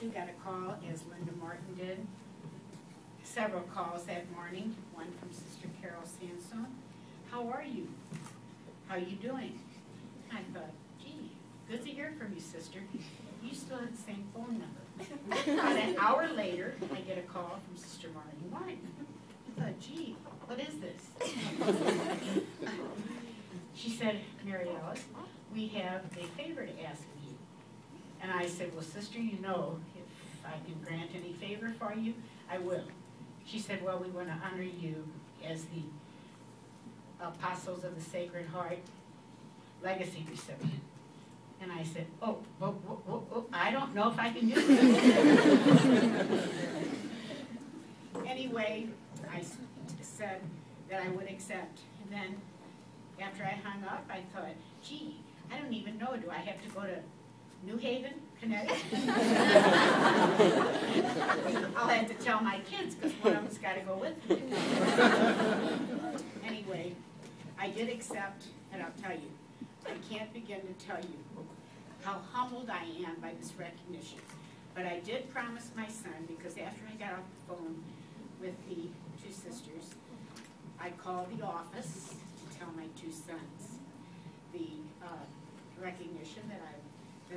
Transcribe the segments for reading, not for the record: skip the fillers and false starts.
You got a call, as Linda Martin did. Several calls that morning, one from Sister Carol Sansone. How are you? How are you doing? I thought, gee, good to hear from you, sister. You still have the same phone number. About an hour later, I get a call from Sister Martin Martin. I thought, gee, what is this? She said, Mary Alice, we have a favor to ask of you. And I said, well, sister, you know, if I can grant any favor for you, I will. She said, well, we want to honor you as the Apostles of the Sacred Heart legacy recipient. And I said, oh, I don't know if I can do that. Anyway, I said that I would accept. And then after I hung up, I thought, gee, I don't even know, do I have to go to New Haven, Connecticut? I'll have to tell my kids because one of them's got to go with me. Anyway, I did accept, and I'll tell you, I can't begin to tell you how humbled I am by this recognition. But I did promise my son, because after I got off the phone with the two sisters, I called the office to tell my two sons the recognition that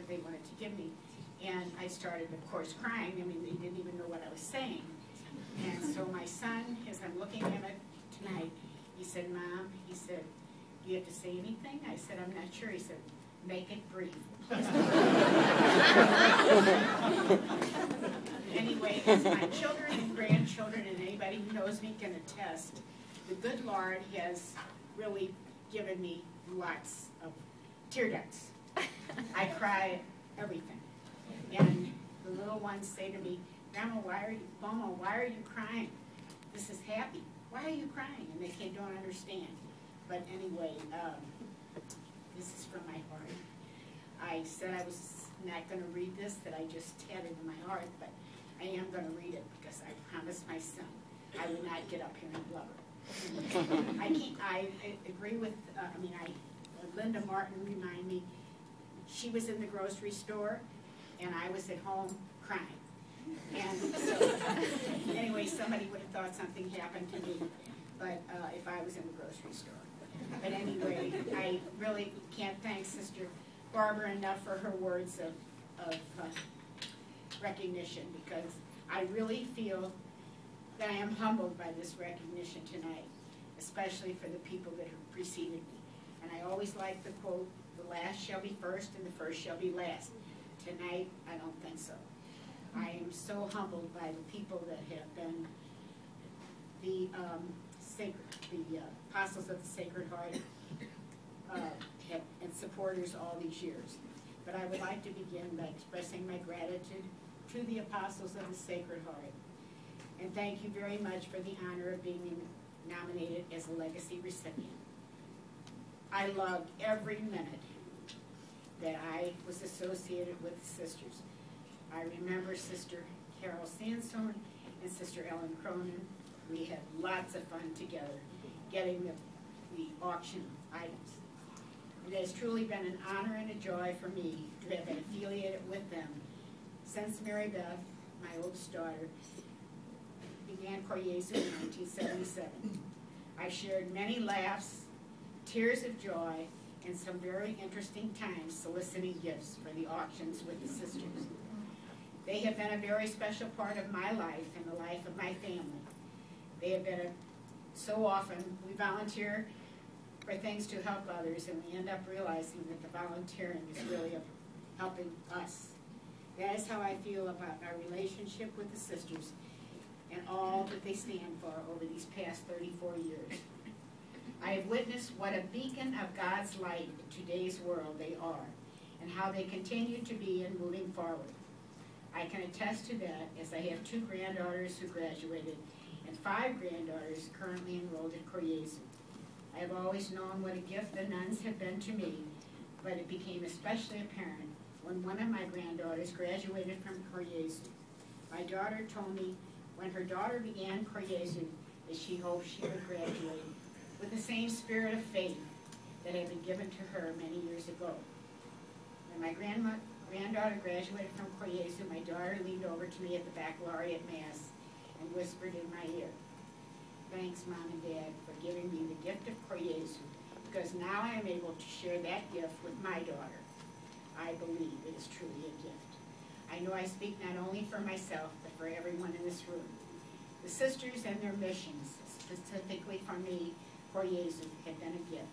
they wanted to give me. And I started, of course, crying. I mean, they didn't even know what I was saying. And so my son, as I'm looking at it tonight, he said, Mom, he said, do you have to say anything? I said, I'm not sure. He said, make it brief. Anyway, as my children and grandchildren and anybody who knows me can attest, the good Lord has really given me lots of tear ducts. I cry at everything. And the little ones say to me, Grandma, Mama, why are you crying? This is happy. Why are you crying? And they don't understand. But anyway, this is from my heart. I said I was not going to read this, that I just had it in my heart, but I am going to read it because I promised my son I would not get up here and blubber. I agree with, Linda Martin reminded me, she was in the grocery store and I was at home crying. And so, anyway, somebody would have thought something happened to me, but if I was in the grocery store. But anyway, I really can't thank Sister Barbara enough for her words of recognition, because I really feel that I am humbled by this recognition tonight, especially for the people that have preceded me. And I always like the quote, the last shall be first and the first shall be last. Tonight, I don't think so. I am so humbled by the people that have been the Apostles of the Sacred Heart and supporters all these years. But I would like to begin by expressing my gratitude to the Apostles of the Sacred Heart. And thank you very much for the honor of being nominated as a legacy recipient. I loved every minute that I was associated with the sisters. I remember Sister Carol Sansone and Sister Ellen Cronin. We had lots of fun together getting the auction items. It has truly been an honor and a joy for me to have been affiliated with them since Mary Beth, my oldest daughter, began Koryesu in 1977. I've shared many laughs, tears of joy, and some very interesting times soliciting gifts for the auctions with the sisters. They have been a very special part of my life and the life of my family. They have been so often, we volunteer for things to help others, and we end up realizing that the volunteering is really helping us. That is how I feel about our relationship with the sisters and all that they stand for over these past 34 years. I have witnessed what a beacon of God's light in today's world they are, and how they continue to be in moving forward. I can attest to that, as I have 2 granddaughters who graduated and 5 granddaughters currently enrolled in Koryesu. I have always known what a gift the nuns have been to me, but it became especially apparent when one of my granddaughters graduated from Koryesu. My daughter told me when her daughter began Koryesu that she hoped she would graduate with the same spirit of faith that had been given to her many years ago. When my granddaughter graduated from Koyesu, my daughter leaned over to me at the baccalaureate mass and whispered in my ear, "Thanks, Mom and Dad, for giving me the gift of Koyesu, because now I am able to share that gift with my daughter. I believe it is truly a gift. I know I speak not only for myself, but for everyone in this room. The sisters and their missions, specifically for me, Koyesu, have been a gift.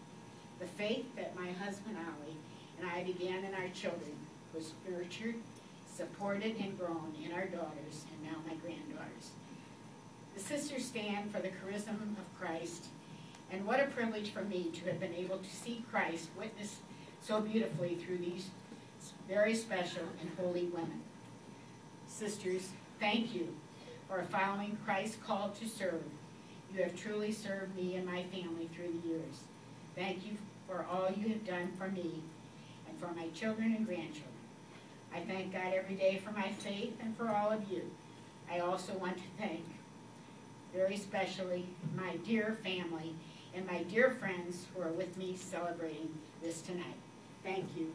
The faith that my husband, Ali, and I began in our children was nurtured, supported, and grown in our daughters, and now my granddaughters. The sisters stand for the charism of Christ, and what a privilege for me to have been able to see Christ witnessed so beautifully through these very special and holy women. Sisters, thank you for following Christ's call to serve. You have truly served me and my family through the years. Thank you for all you have done for me and for my children and grandchildren. I thank God every day for my faith and for all of you. I also want to thank very especially my dear family and my dear friends who are with me celebrating this tonight. Thank you.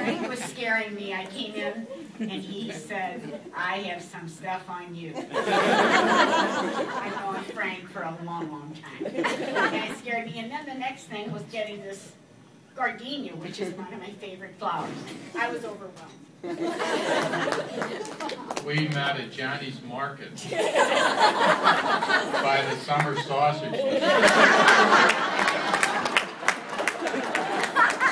Frank was scaring me. I came in and he said, "I have some stuff on you." I've known Frank for a long, long time. And it scared me. And then the next thing was getting this gardenia, which is one of my favorite flowers. I was overwhelmed. We met at Johnny's Market by the summer sausage.